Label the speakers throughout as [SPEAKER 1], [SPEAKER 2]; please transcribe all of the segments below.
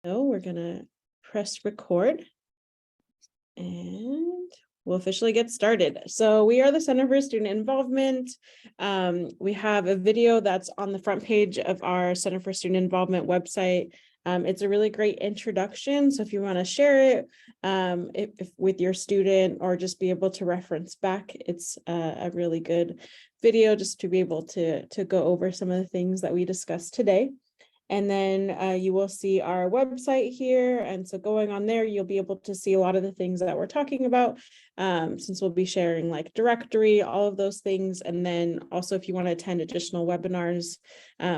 [SPEAKER 1] So we're gonna press record and we'll officially get started. So we are the Center for Student Involvement. We have a video that's on the front page of our Center for Student Involvement website. It's a really great introduction. So if you want to share it if with your student or just be able to reference back, it's a really good video just to be able to go over some of the things that we discussed today. And then you will see our website here. And so going on there, you'll be able to see a lot of the things that we're talking about, since we'll be sharing like directory, all of those things. And then also if you want to attend additional webinars,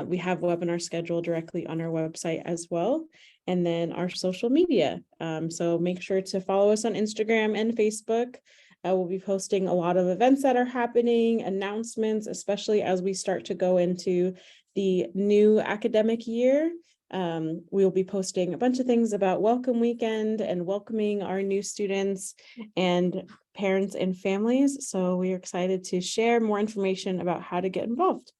[SPEAKER 1] we have a webinar schedule directly on our website as well. And then our social media. So make sure to follow us on Instagram and Facebook. We'll be posting a lot of events that are happening, announcements, especially as we start to go into the new academic year. We'll be posting a bunch of things about Welcome Weekend and welcoming our new students and parents and families. So we are excited to share more information about how to get involved.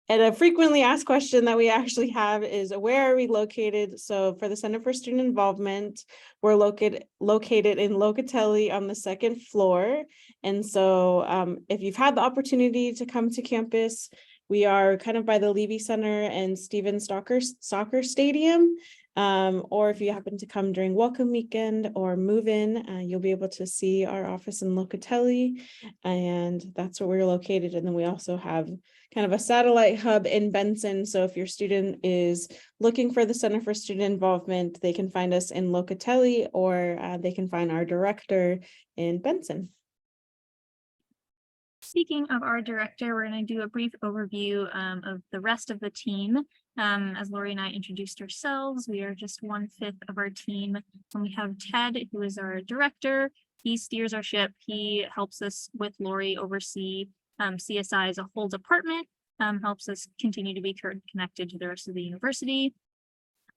[SPEAKER 1] And a frequently asked question that we actually have is, where are we located? So for the Center for Student Involvement, we're located in Locatelli on the second floor. And so if you've had the opportunity to come to campus, we are kind of by the Levy Center and Steven Soccer Stadium. Or if you happen to come during Welcome Weekend or move in, you'll be able to see our office in Locatelli, and that's where we're located. And then we also have kind of a satellite hub in Benson. So if your student is looking for the Center for Student Involvement, they can find us in Locatelli, or they can find our director in Benson.
[SPEAKER 2] Speaking of our director, we're going to do a brief overview of the rest of the team. As Lori and I introduced ourselves, we are just 1/5 of our team. And we have Ted, who is our director. He steers our ship. He helps us with Lori oversee CSI as a whole department, helps us continue to be connected to the rest of the university.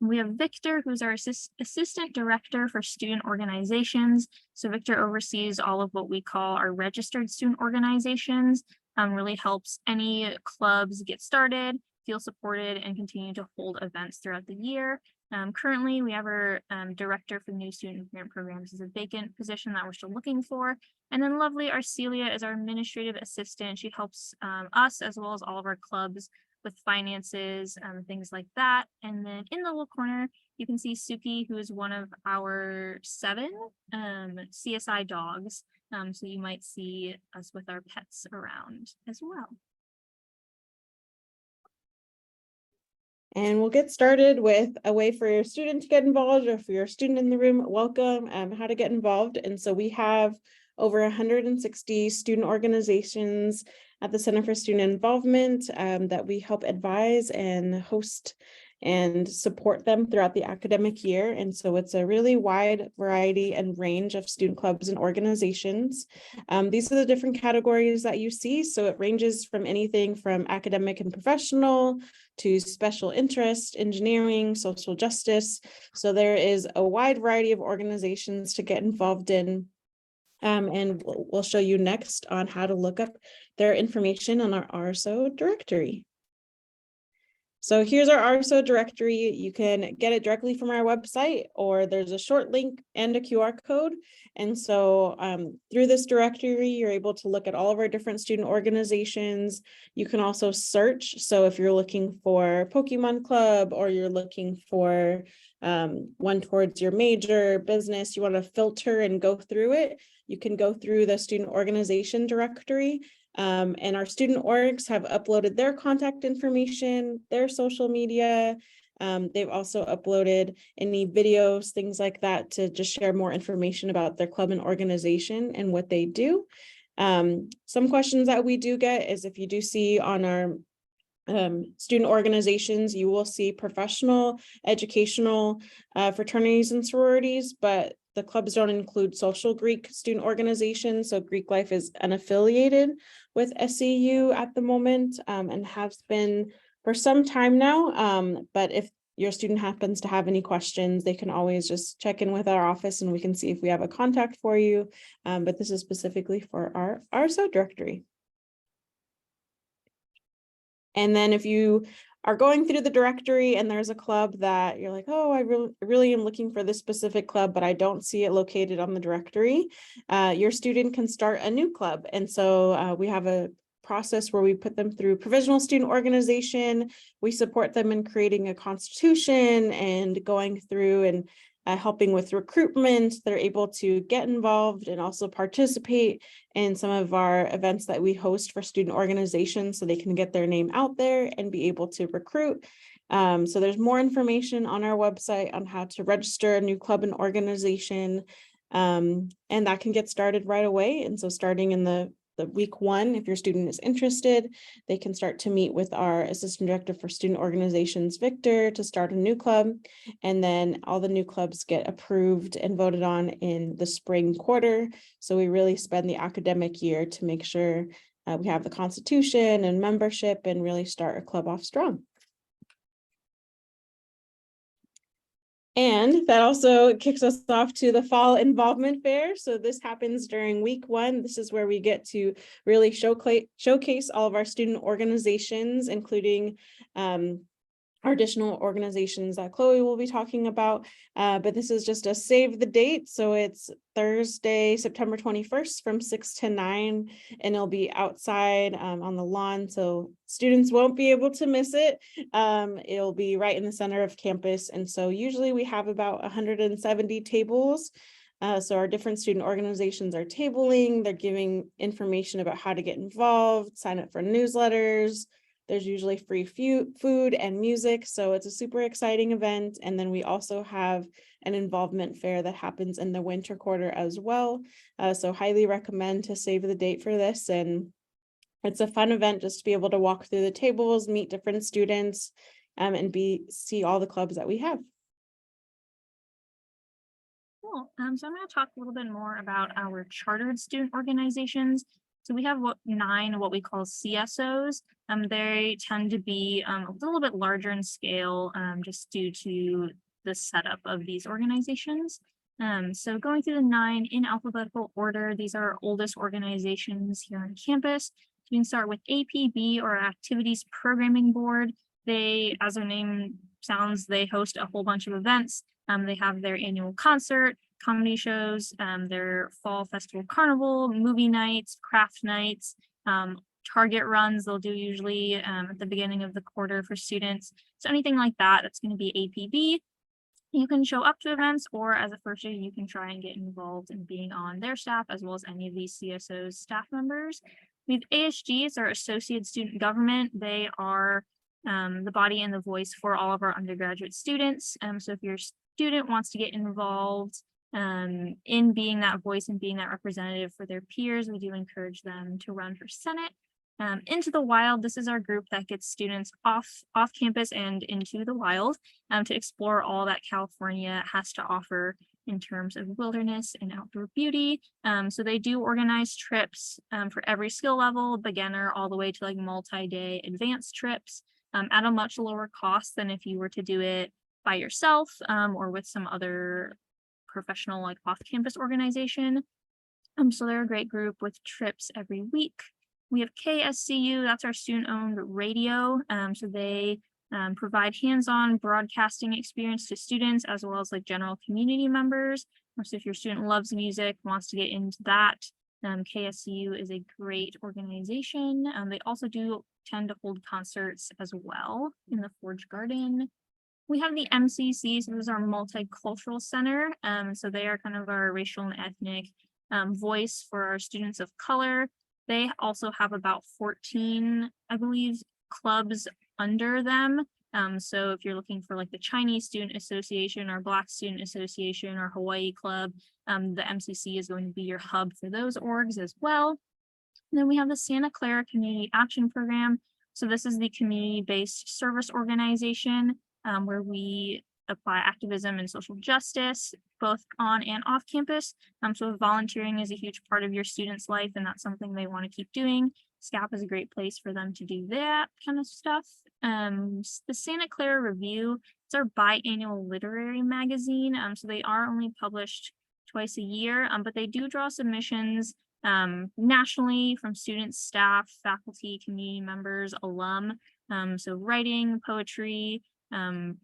[SPEAKER 2] We have Victor, who's our assistant director for student organizations. So Victor oversees all of what we call our registered student organizations, really helps any clubs get started, feel supported, and continue to hold events throughout the year. Currently, we have our director for new student grant programs is a vacant position that we're still looking for. And then lovely Arcelia is our administrative assistant. She helps us as well as all of our clubs with finances, things like that. And then in the little corner, you can see Suki, who is one of our 7 CSI dogs. So you might see us with our pets around as well.
[SPEAKER 1] And we'll get started with a way for your student to get involved, or for your student in the room, welcome, how to get involved. And so we have over 160 student organizations at the Center for Student Involvement that we help advise and host and support them throughout the academic year. And so it's a really wide variety and range of student clubs and organizations. These are the different categories that you see. So it ranges from anything from academic and professional to special interest, engineering, social justice. So there is a wide variety of organizations to get involved in. And we'll show you next on how to look up their information on our RSO directory. So here's our RSO directory. You can get it directly from our website, or there's a short link and a QR code. And so through this directory, you're able to look at all of our different student organizations. You can also search. So if you're looking for Pokemon Club, or you're looking for one towards your major business, you want to filter and go through it, you can go through the student organization directory. And our student orgs have uploaded their contact information, their social media. They've also uploaded any videos, things like that, to just share more information about their club and organization and what they do. Some questions that we do get is, if you do see on our student organizations, you will see professional, educational, fraternities and sororities, but the clubs don't include social Greek student organizations. So Greek Life is unaffiliated with SCU at the moment, and has been for some time now. But if your student happens to have any questions, they can always just check in with our office and we can see if we have a contact for you. But this is specifically for our RSO directory. And then if you are going through the directory and there's a club that you're like, oh, I really am looking for this specific club, but I don't see it located on the directory, your student can start a new club. And so we have a process where we put them through provisional student organization. We support them in creating a constitution and going through and helping with recruitment. They're able to get involved and also participate in some of our events that we host for student organizations so they can get their name out there and be able to recruit. So there's more information on our website on how to register a new club and organization, and that can get started right away. And so starting in the week 1, if your student is interested, they can start to meet with our assistant director for student organizations, Victor, to start a new club. And then all the new clubs get approved and voted on in the spring quarter. So we really spend the academic year to make sure we have the constitution and membership and really start a club off strong. And that also kicks us off to the fall involvement fair. So this happens during week 1. This is where we get to really showcase all of our student organizations, including our additional organizations that Chloe will be talking about. But this is just a save the date. So it's Thursday, September 21st from 6 to 9, and it'll be outside on the lawn. So students won't be able to miss it. It'll be right in the center of campus. And so usually we have about 170 tables. So our different student organizations are tabling, they're giving information about how to get involved, sign up for newsletters. There's usually free food and music, so it's a super exciting event. And then we also have an involvement fair that happens in the winter quarter as well. So highly recommend to save the date for this. And it's a fun event just to be able to walk through the tables, meet different students, and see all the clubs that we have.
[SPEAKER 2] Cool. So I'm going to talk a little bit more about our chartered student organizations. So we have 9 what we call CSOs. They tend to be a little bit larger in scale, just due to the setup of these organizations. So going through the 9 in alphabetical order, these are our oldest organizations here on campus. You can start with APB, or Activities Programming Board. They, as their name sounds, they host a whole bunch of events. They have their annual concert, comedy shows, their fall festival carnival, movie nights, craft nights, target runs they'll do usually at the beginning of the quarter for students. So anything like that, that's going to be APB. You can show up to events, or as a first year, you can try and get involved in being on their staff as well as any of these CSOs staff members. We have ASGs, or Associate Student Government. They are the body and the voice for all of our undergraduate students. So if your student wants to get involved in being that voice and being that representative for their peers, we do encourage them to run for Senate. Into the Wild, this is our group that gets students off campus and into the wild to explore all that California has to offer in terms of wilderness and outdoor beauty. So they do organize trips for every skill level, beginner all the way to like multi-day advanced trips at a much lower cost than if you were to do it by yourself or with some other professional like off-campus organization. So they're a great group with trips every week. We have KSCU, that's our student-owned radio. So they provide hands-on broadcasting experience to students as well as like general community members. So if your student loves music, wants to get into that, KSCU is a great organization. They also do tend to hold concerts as well in the Forge Garden. We have the MCC, so this is our multicultural center. So they are kind of our racial and ethnic voice for our students of color. They also have about 14, I believe, clubs under them. So if you're looking for like the Chinese Student Association or Black Student Association or Hawaii Club, the MCC is going to be your hub for those orgs as well. And then we have the Santa Clara Community Action Program. So this is the community-based service organization where we apply activism and social justice, both on and off campus. So volunteering is a huge part of your student's life, and that's something they want to keep doing. SCAP is a great place for them to do that kind of stuff. The Santa Clara Review, it's our biannual literary magazine. So they are only published twice a year, but they do draw submissions nationally from students, staff, faculty, community members, alum. So writing, poetry,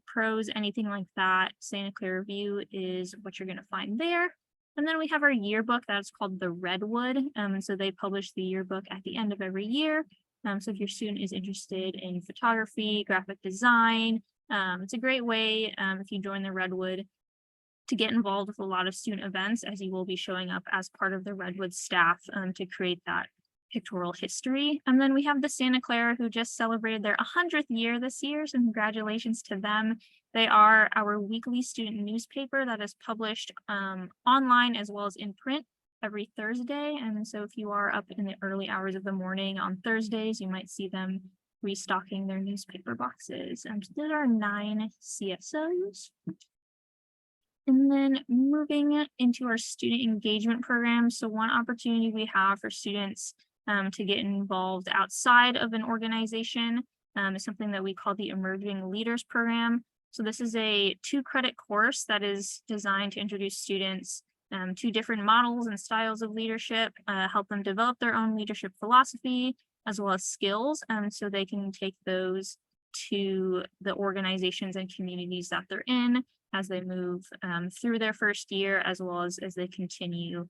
[SPEAKER 2] prose, anything like that. Santa Clara Review is what you're going to find there. And then we have our yearbook that's called the Redwood. And so they publish the yearbook at the end of every year. So if your student is interested in photography, graphic design, it's a great way if you join the Redwood to get involved with a lot of student events, as you will be showing up as part of the Redwood staff to create that pictorial history. And then we have the Santa Clara, who just celebrated their 100th year this year, so congratulations to them. They are our weekly student newspaper that is published online as well as in print every Thursday. And so if you are up in the early hours of the morning on Thursdays, you might see them restocking their newspaper boxes. So there are 9 CSOs. And then moving into our student engagement program. So one opportunity we have for students to get involved outside of an organization is something that we call the Emerging Leaders Program. So this is a 2-credit course that is designed to introduce students to different models and styles of leadership, help them develop their own leadership philosophy, as well as skills, so they can take those to the organizations and communities that they're in as they move through their first year, as well as they continue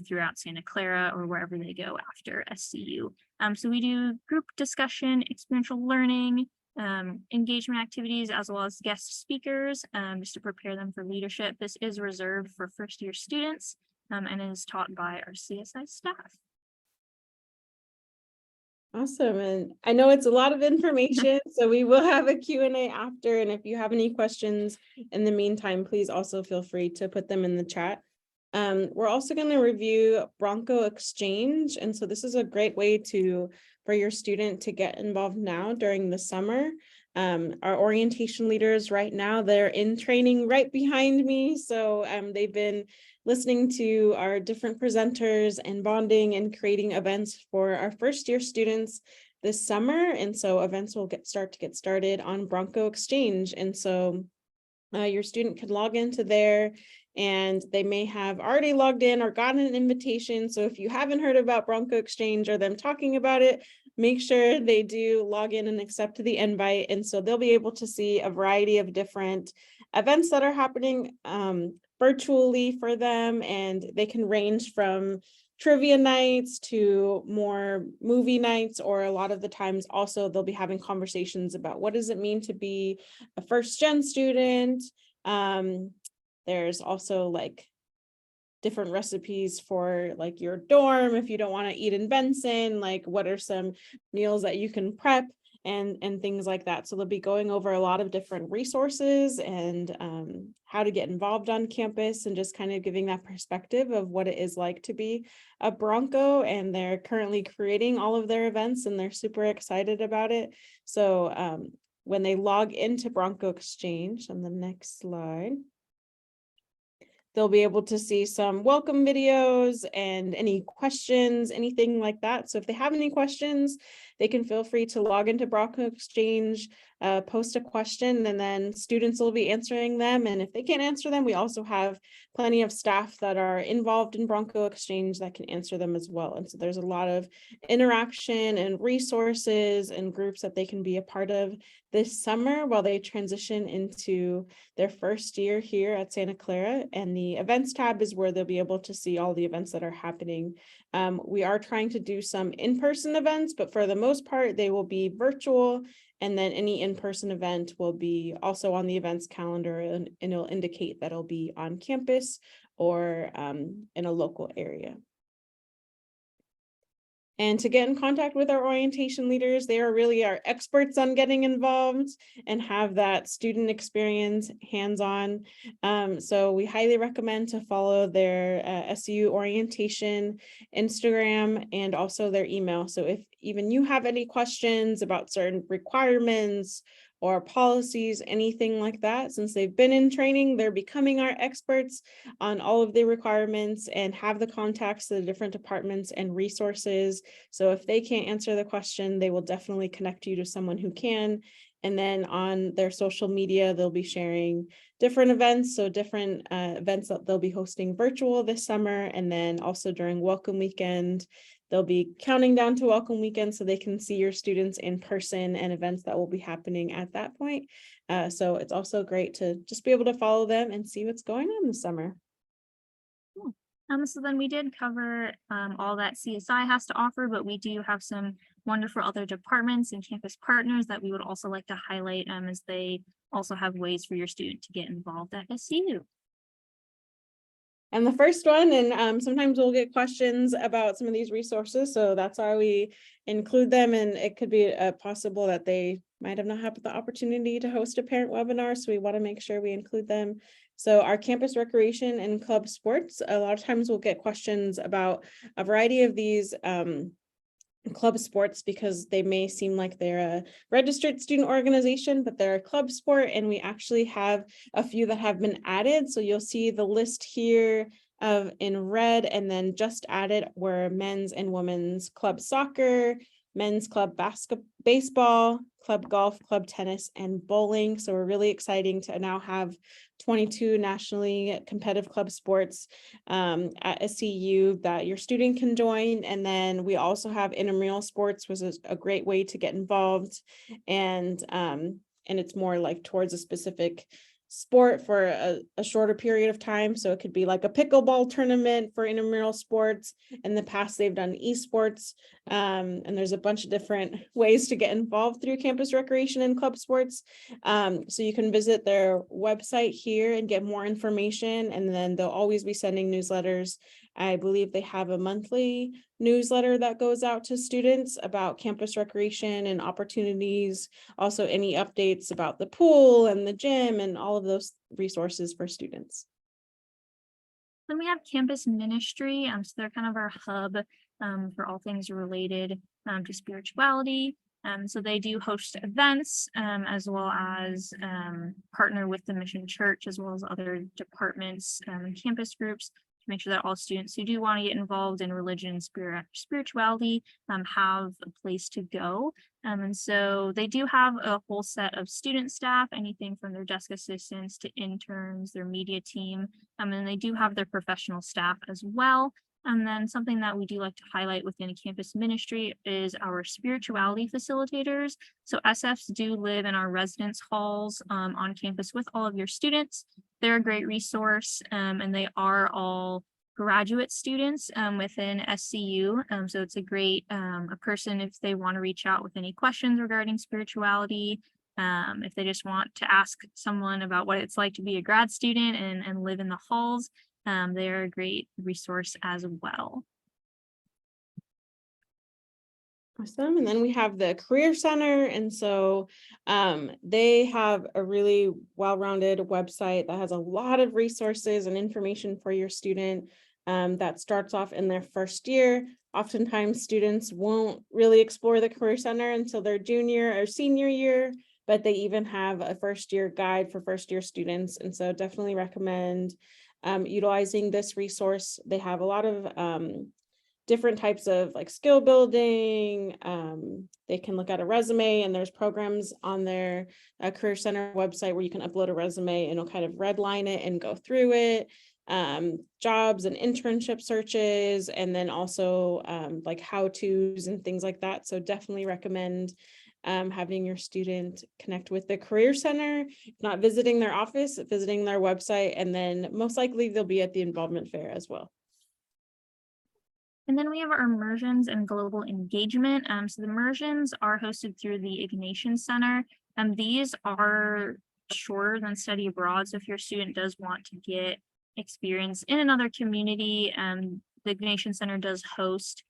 [SPEAKER 2] throughout Santa Clara or wherever they go after SCU. So we do group discussion, experiential learning, engagement activities, as well as guest speakers, just to prepare them for leadership. This is reserved for first-year students and is taught by our CSI staff.
[SPEAKER 1] Awesome. And I know it's a lot of information, so we will have a Q&A after. And if you have any questions in the meantime, please also feel free to put them in the chat. We're also going to review Bronco Exchange. And so this is a great way for your student to get involved now during the summer. Our orientation leaders right now, they're in training right behind me. So they've been listening to our different presenters and bonding and creating events for our first year students this summer. And so events will get started on Bronco Exchange. And so your student can log into there, and they may have already logged in or gotten an invitation. So if you haven't heard about Bronco Exchange or them talking about it, make sure they do log in and accept the invite. And so they'll be able to see a variety of different events that are happening virtually for them. And they can range from trivia nights to more movie nights, or a lot of the times also they'll be having conversations about what does it mean to be a first-gen student. There's also like different recipes for like your dorm if you don't want to eat in Benson, like what are some meals that you can prep and things like that. So they'll be going over a lot of different resources and how to get involved on campus, and just kind of giving that perspective of what it is like to be a Bronco. And they're currently creating all of their events and they're super excited about it. So when they log into Bronco Exchange, on the next slide, they'll be able to see some welcome videos and any questions, anything like that. So if they have any questions, they can feel free to log into Bronco Exchange, post a question, and then students will be answering them. And if they can't answer them, we also have plenty of staff that are involved in Bronco Exchange that can answer them as well. And so there's a lot of interaction and resources and groups that they can be a part of this summer while they transition into their first year here at Santa Clara. And the events tab is where they'll be able to see all the events that are happening. We are trying to do some in-person events, but for the most part, they will be virtual. And then any in-person event will be also on the events calendar, and it'll indicate that it'll be on campus or in a local area. And to get in contact with our orientation leaders, they are really our experts on getting involved and have that student experience hands-on. So we highly recommend to follow their SCU orientation Instagram and also their email. So if even you have any questions about certain requirements or policies, anything like that, since they've been in training, they're becoming our experts on all of the requirements and have the contacts to the different departments and resources. So if they can't answer the question, they will definitely connect you to someone who can. And then on their social media, they'll be sharing different events. So different events that they'll be hosting virtual this summer. And then also during welcome weekend, they'll be counting down to welcome weekend so they can see your students in person and events that will be happening at that point. So it's also great to just be able to follow them and see what's going on this summer.
[SPEAKER 2] Cool. So then we did cover all that CSI has to offer, but we do have some wonderful other departments and campus partners that we would also like to highlight as they also have ways for your student to get involved at SCU.
[SPEAKER 1] And the first one, and sometimes we'll get questions about some of these resources, so that's why we include them. And it could be possible that they might have not had the opportunity to host a parent webinar, so we want to make sure we include them. So our campus recreation and club sports, a lot of times we'll get questions about a variety of these club sports because they may seem like they're a registered student organization, but they're a club sport, and we actually have a few that have been added. So you'll see the list here of in red, and then just added were men's and women's club soccer, men's club baseball, club golf, club tennis, and bowling. So we're really exciting to now have 22 nationally competitive club sports at SCU that your student can join. And then we also have intramural sports, which is a great way to get involved. And it's more like towards a specific sport for a shorter period of time. So it could be like a pickleball tournament for intramural sports. In the past, they've done esports, and there's a bunch of different ways to get involved through campus recreation and club sports. So you can visit their website here and get more information, and then they'll always be sending newsletters. I believe they have a monthly newsletter that goes out to students about campus recreation and opportunities, also any updates about the pool and the gym and all of those resources for students.
[SPEAKER 2] Then we have campus ministry. So they're kind of our hub for all things related to spirituality. So they do host events as well as partner with the Mission Church as well as other departments and campus groups to make sure that all students who do want to get involved in religion and spirituality have a place to go. And so they do have a whole set of student staff, anything from their desk assistants to interns, their media team, and they do have their professional staff as well. And then something that we do like to highlight within campus ministry is our spirituality facilitators. So SFs do live in our residence halls on campus with all of your students. They're a great resource, and they are all graduate students within SCU. So it's a great a person if they want to reach out with any questions regarding spirituality, if they just want to ask someone about what it's like to be a grad student and live in the halls. They're a great resource as well.
[SPEAKER 1] Awesome. And then we have the Career Center. And so they have a really well-rounded website that has a lot of resources and information for your student that starts off in their first year. Oftentimes students won't really explore the Career Center until their junior or senior year, but they even have a first year guide for first year students. And so definitely recommend utilizing this resource. They have a lot of different types of like skill building. They can look at a resume, and there's programs on their Career Center website where you can upload a resume and it'll kind of redline it and go through it. Jobs and internship searches, and then also like how-tos and things like that. So definitely recommend having your student connect with the Career Center, if not visiting their office, visiting their website, and then most likely they'll be at the involvement fair as well.
[SPEAKER 2] And then we have our immersions and global engagement. So the immersions are hosted through the Ignatian Center, and these are shorter than study abroad. So if your student does want to get experience in another community, the Ignatian Center does host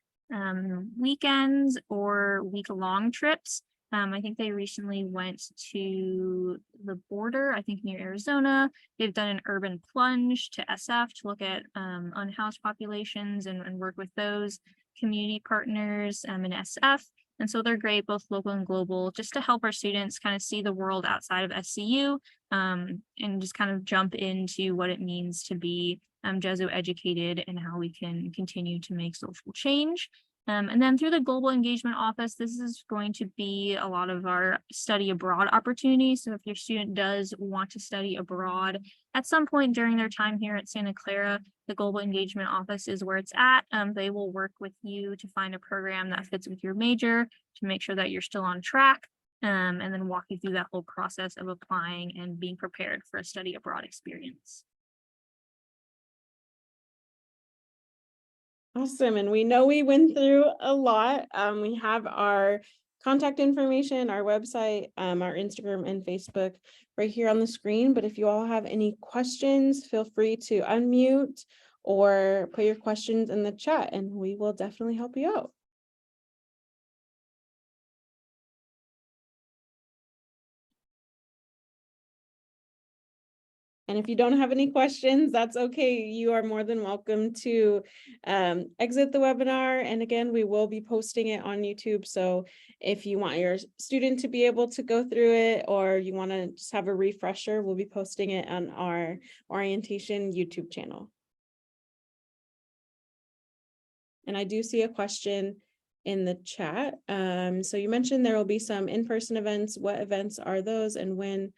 [SPEAKER 2] weekends or week-long trips. I think they recently went to the border, I think near Arizona. They've done an urban plunge to SF to look at unhoused populations and work with those community partners in SF. And so they're great, both local and global, just to help our students kind of see the world outside of SCU and just kind of jump into what it means to be Jesuit educated and how we can continue to make social change. And then through the Global Engagement Office, this is going to be a lot of our study abroad opportunities. So if your student does want to study abroad at some point during their time here at Santa Clara, the Global Engagement Office is where it's at. They will work with you to find a program that fits with your major to make sure that you're still on track, and then walk you through that whole process of applying and being prepared for a study abroad experience.
[SPEAKER 1] Awesome. And we know we went through a lot. We have our contact information, our website, our Instagram and Facebook right here on the screen. But if you all have any questions, feel free to unmute or put your questions in the chat and we will definitely help you out. And if you don't have any questions, that's okay. You are more than welcome to exit the webinar. And again, we will be posting it on YouTube. So if you want your student to be able to go through it, or you want to just have a refresher, we'll be posting it on our orientation YouTube channel. And I do see a question in the chat. So you mentioned there will be some in-person events. What events are those and when?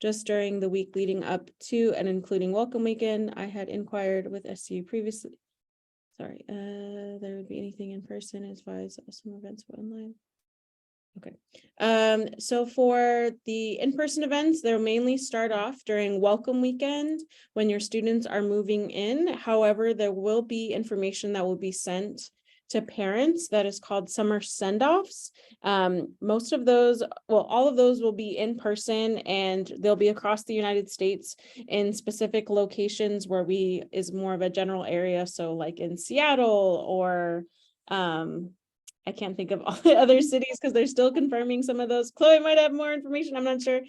[SPEAKER 1] Just during the week leading up to and including welcome weekend, I had inquired with SCU previously. Sorry, there would be anything in person as far as some events were online. Okay, so for the in-person events, they'll mainly start off during welcome weekend when your students are moving in. However, there will be information that will be sent to parents that is called summer send-offs. Most of those, well, all of those will be in person and they'll be across the United States in specific locations where we is more of a general area. So like in Seattle or I can't think of all the other cities because they're still confirming some of those. Chloe might have more information, I'm not sure.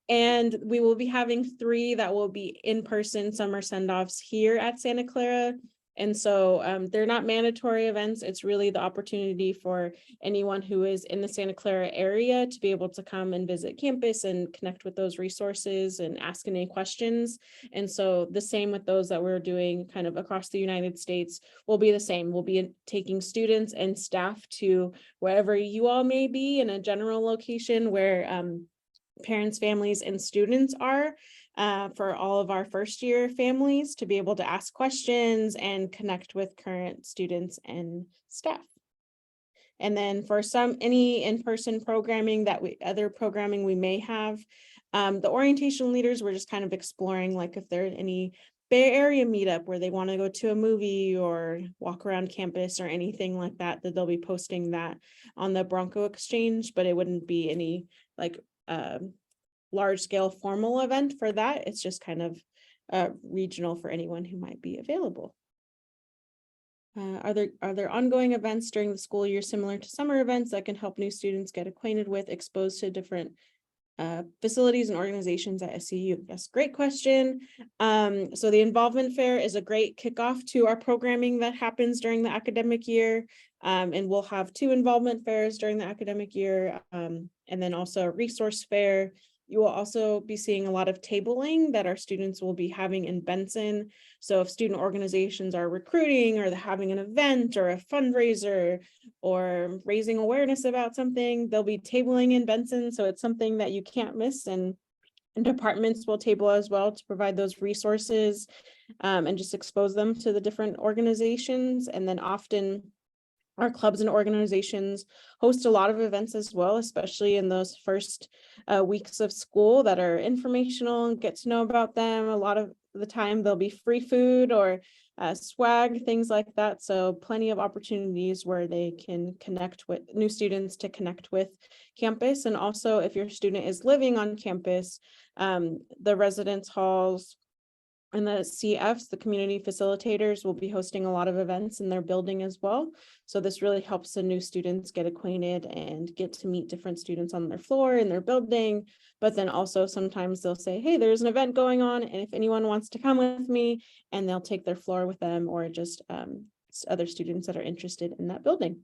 [SPEAKER 1] And we will be having 3 that will be in-person summer send-offs here at Santa Clara. And so they're not mandatory events. It's really the opportunity for anyone who is in the Santa Clara area to be able to come and visit campus and connect with those resources and ask any questions. And so the same with those that we're doing kind of across the United States will be the same. We'll be taking students and staff to wherever you all may be in a general location where parents, families, and students are. For all of our first year families to be able to ask questions and connect with current students and staff. And then for any in-person programming other programming we may have, the orientation leaders, we're just kind of exploring like if there's any Bay Area meetup where they want to go to a movie or walk around campus or anything like that, that they'll be posting that on the Bronco Exchange, but it wouldn't be any like large scale formal event for that. It's just kind of regional for anyone who might be available. Are there ongoing events during the school year similar to summer events that can help new students get acquainted with, exposed to different facilities and organizations at SCU? Yes, great question. So the involvement fair is a great kickoff to our programming that happens during the academic year. And we'll have 2 involvement fairs during the academic year, and then also a resource fair. You will also be seeing a lot of tabling that our students will be having in Benson. So if student organizations are recruiting or they're having an event or a fundraiser or raising awareness about something, they'll be tabling in Benson. So it's something that you can't miss, and departments will table as well to provide those resources and just expose them to the different organizations. And then often our clubs and organizations host a lot of events as well, especially in those first weeks of school that are informational and get to know about them. A lot of the time there'll be free food or swag, things like that. So plenty of opportunities where they can connect with new students to connect with campus. And also if your student is living on campus, the residence halls and the CFs, the community facilitators, will be hosting a lot of events in their building as well. So this really helps the new students get acquainted and get to meet different students on their floor in their building. But then also sometimes they'll say, hey, there's an event going on, and if anyone wants to come with me, and they'll take their floor with them, or just other students that are interested in that building.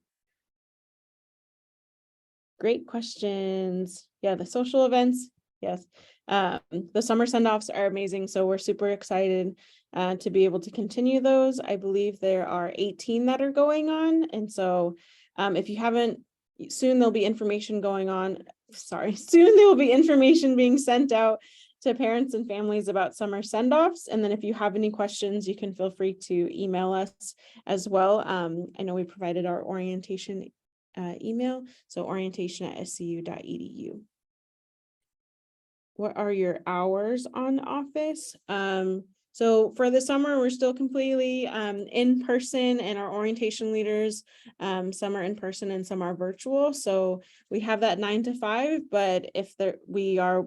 [SPEAKER 1] Great questions. Yeah, the social events. Yes. The summer send-offs are amazing. So we're super excited to be able to continue those. I believe there are 18 that are going on. And so if you haven't, soon there'll be information going on. Sorry, soon there will be information being sent out to parents and families about summer send-offs. And then if you have any questions, you can feel free to email us as well. I know we provided our orientation email, so orientation@scu.edu. What are your hours on office? So for the summer, we're still completely in person, and our orientation leaders, some are in person and some are virtual. So we have that 9 to 5, but if we are,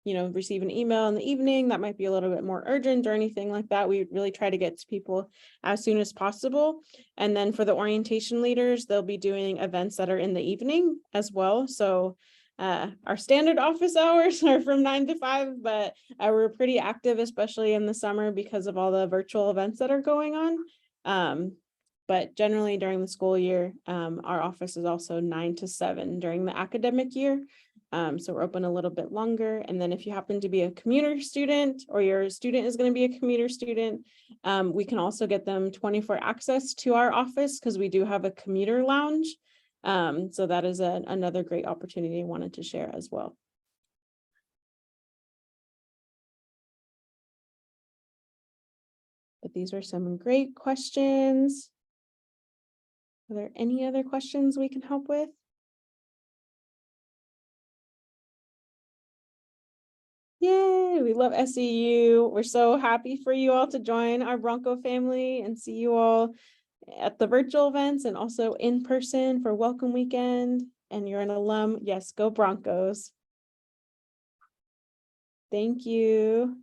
[SPEAKER 1] receive an email in the evening that might be a little bit more urgent or anything like that, we really try to get to people as soon as possible. And then for the orientation leaders, they'll be doing events that are in the evening as well. So our standard office hours are from 9 to 5, but we're pretty active, especially in the summer because of all the virtual events that are going on. But generally during the school year, our office is also 9 to 7 during the academic year. So we're open a little bit longer. And then if you happen to be a commuter student, or your student is going to be a commuter student, we can also get them 24 access to our office because we do have a commuter lounge. So that is another great opportunity I wanted to share as well. But these are some great questions. Are there any other questions we can help with? Yay, we love SCU. We're so happy for you all to join our Bronco family and see you all at the virtual events and also in person for welcome weekend. And you're an alum. Yes, go Broncos. Thank you.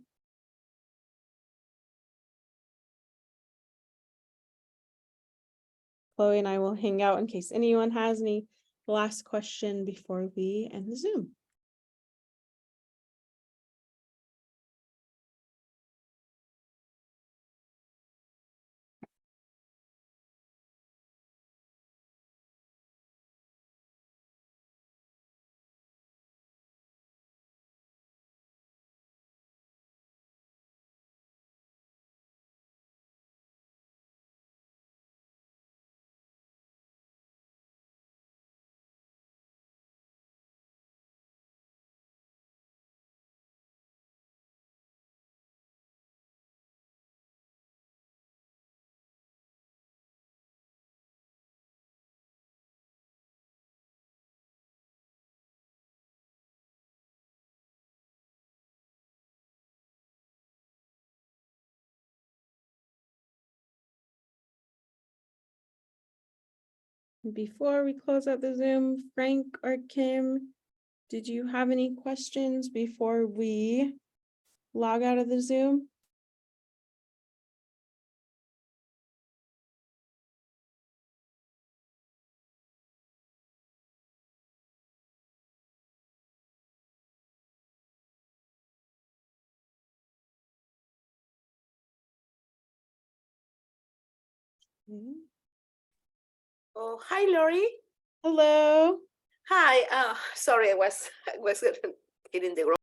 [SPEAKER 1] Chloe and I will hang out in case anyone has any last question before we end the Zoom. Before we close out the Zoom, Frank or Kim, did you have any questions before we log out of the Zoom?
[SPEAKER 3] Oh, hi, Lori.
[SPEAKER 1] Hello.
[SPEAKER 3] Hi. Sorry, I was hitting the